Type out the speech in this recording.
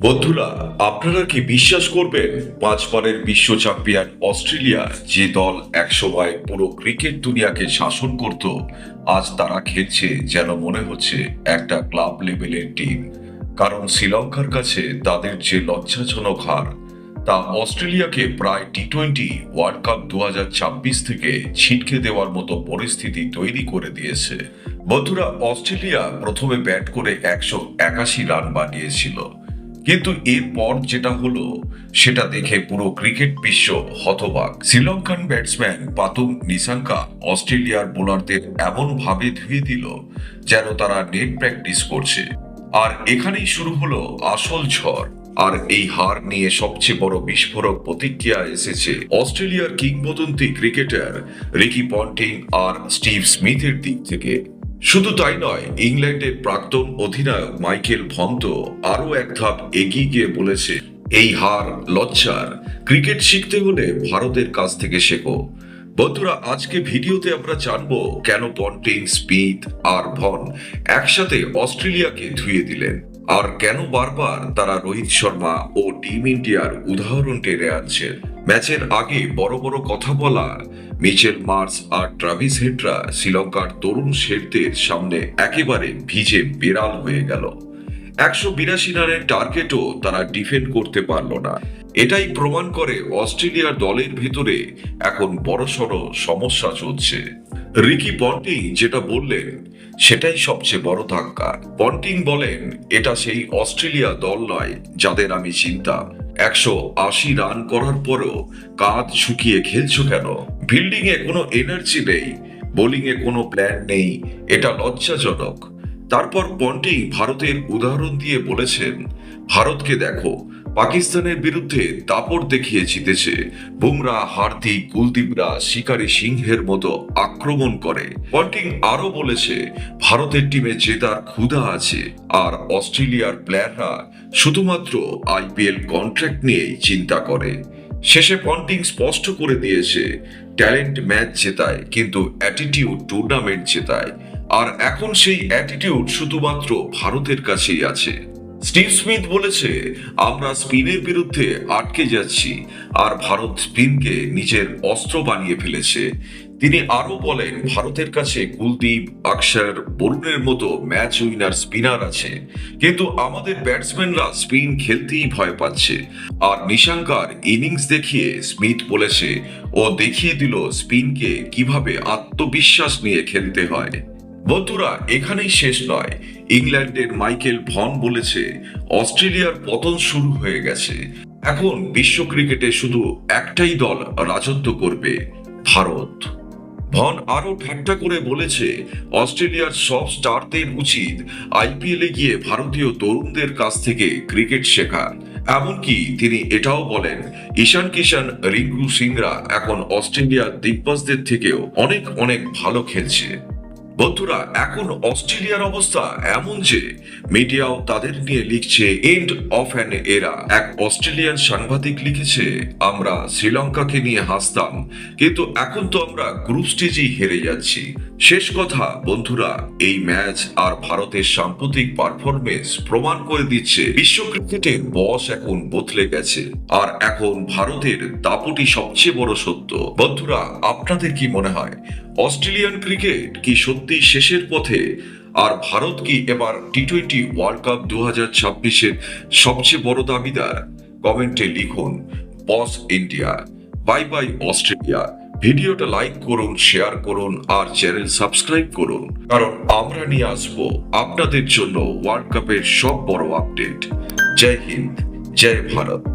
বন্ধুরা, আপনারা কি বিশ্বাস করবেন 5 বারের বিশ্ব চ্যাম্পিয়ন অস্ট্রেলিয়া যে দল একসময় পুরো ক্রিকেট দুনিয়াকে শাসন করত, আজ তারা খেলছে যেন মনে হচ্ছে একটা ক্লাব লেভেলের টিম। কারণ শ্রীলঙ্কার কাছে তাদের যে লজ্জাজনক হার, তা অস্ট্রেলিয়াকে প্রায় টি-20 ওয়ার্ল্ড কাপ 2026 থেকে ছিটকে দেওয়ার মতো পরিস্থিতি তৈরি করে দিয়েছে। বন্ধুরা, অস্ট্রেলিয়া প্রথমে ব্যাট করে 181 রান বানিয়েছিল, কিন্তু এরপর যেটা হলো সেটা দেখে পুরো ক্রিকেট বিশ্ব হতবাক। শ্রীলঙ্কান ব্যাটসম্যান পাতুম নিসাঙ্কা অস্ট্রেলিয়ার বোলারদের এমন ভাবে ধুয়ে দিল যেন তারা নেট প্র্যাকটিস করছে। আর এখানেই শুরু হলো আসল ঝড়। আর এই হার নিয়ে সবচেয়ে বড় বিস্ফোরক প্রতিক্রিয়া এসেছে অস্ট্রেলিয়ার কিংবদন্তি ক্রিকেটার রিকি পন্টিং আর স্টিভ স্মিথের দিক থেকে। শুধু তাই নয়, ইংল্যান্ডের প্রাক্তন অধিনায়ক মাইকেল ভন তো আরো এক ধাপ এগিয়ে গিয়ে বলেছে, এই হার লজ্জার। ক্রিকেট শিখতে হলে ভারতের কাছ থেকে শেখো। বন্ধুরা, আজকে ভিডিওতে আমরা জানবো কেন পন্টিং, স্মিথ আর ভন একসাথে অস্ট্রেলিয়াকে ধুয়ে দিলেন, আর কেন বারবার তারা রোহিত শর্মা ও টিম ইন্ডিয়ার উদাহরণ টেনে আনছেন। ম্যাচের আগে বড় বড় কথা বলা মিচেল মার্শ আর ট্রাভিস হেডরা শ্রীলঙ্কার তরুণ শেঠদের সামনে একেবারে ভিজে বেড়াল হয়ে গেল। 182 রানের টার্গেটও তারা ডিফেন্ড করতে পারল না। এটাই প্রমাণ করে অস্ট্রেলিয়ার দলের ভেতরে এখন বড়সড় সমস্যা চলছে। রিকি পন্টিং যেটা বললেন সেটাই সবচেয়ে বড় ধাক্কা। পন্টিং বলেন, এটা সেই অস্ট্রেলিয়া দল নয় যাদের আমি চিনতাম। 180 রান করার পরও কাঁধ শুকিয়ে খেলছো কেন? ফিল্ডিং এ কোনো এনার্জি নেই, বোলিং এ কোনো প্ল্যান নেই, এটা লজ্জাজনক। তারপর পন্টিং ভারতের উদাহরণ দিয়ে বলেছেন, ভারতকে দেখো, পাকিস্তানের বিরুদ্ধে দাপট দেখিয়ে জিতেছে। বুমরা, হার্দিক, কুলদীপরা শিকারী সিংহের মতো আক্রমণ করে। পন্টিং আরো বলেছে, ভারতের টিমে জেতার ক্ষুধা আছে, আর অস্ট্রেলিয়ার প্লেয়াররা শুধুমাত্র আইপিএল কন্ট্রাক্ট নিয়েই চিন্তা করে। শেষে পন্টিং স্পষ্ট করে দিয়েছে, ট্যালেন্ট ম্যাচ জেতায়, কিন্তু অ্যাটিটিউড টুর্নামেন্ট জেতায়। আর এখন সেই অ্যাটিটিউড শুধুমাত্র ভারতের কাছেই আছে। স্টিভ স্মিথ বলেছে, আমরা স্পিনের বিরুদ্ধে আটকে যাচ্ছি, আর ভারত স্পিনকে নিজের অস্ত্র বানিয়ে ফেলেছে। তিনি আরো বলেন, ভারতের কাছে কুলদীপ, অক্ষর, বরুণের মতো ম্যাচ উইনার স্পিনার আছে, কিন্তু আমাদের ব্যাটসম্যানরা স্পিন খেলতেই ভয় পাচ্ছে। আর নিশাঙ্কার ইনিংস দেখিয়ে স্মিথ বলেছে, ও দেখিয়ে দিল স্পিনকে কিভাবে আত্মবিশ্বাস নিয়ে খেলতে হয়। বন্ধুরা, এখানেই শেষ নয়। ইংল্যান্ডের মাইকেল ভন বলেছে, অস্ট্রেলিয়ার পতন শুরু হয়ে গেছে। এখন বিশ্ব ক্রিকেটে শুধু একটাই দল রাজত্ব করবে, ভারত। ভন আরো ঠাট্টা করে বলেছে, অস্ট্রেলিয়ার সব স্টারদের উচিত আইপিএলে গিয়ে ভারতীয় তরুণদের কাছ থেকে ক্রিকেট শেখা। এমনকি তিনি এটাও বলেন, ঈশান কিষান, রিঙ্কু সিংরা এখন অস্ট্রেলিয়ার দিগ্গজদের থেকেও অনেক অনেক ভালো খেলছে। বন্ধুরা, এখন অস্ট্রেলিয়ার অবস্থা এমন যে মিডিয়াও তাদের নিয়ে লিখছে এন্ড অফ অ্যান এরা। এক অস্ট্রেলিয়ান সাংবাদিক লিখেছে, আমরা শ্রীলঙ্কাকে নিয়ে হাসতাম, কিন্তু এখন তো আমরা গ্রুপ স্টেজেই হেরে যাচ্ছি। শেষ কথা বন্ধুরা, এই ম্যাচ আর ভারতের সাম্প্রতিক পারফরমেন্স প্রমাণ করে দিচ্ছে বিশ্ব ক্রিকেটের বস এখন বদলে গেছে, আর এখন ভারতের দাপটই সবচেয়ে বড় সত্য। বন্ধুরা, আপনাদের কি মনে হয়, অস্ট্রেলিয়ান ক্রিকেট কি সত্যি শেষের পথে? আর ভারত কি এবার টি-20 ওয়ার্ল্ড কাপ 2026-এর সবচেয়ে বড় দাবিদার? কমেন্টে লিখুন, বস ইন্ডিয়া। Bye bye Australia. ভিডিওটা লাইক করুন, শেয়ার করুন, আর চ্যানেল সাবস্ক্রাইব করুন, কারণ আমরা নিয়ে আসবো আপনাদের জন্য ওয়ার্ল্ড কাপের সব বড় আপডেট। জয় হিন্দ, জয় ভারত।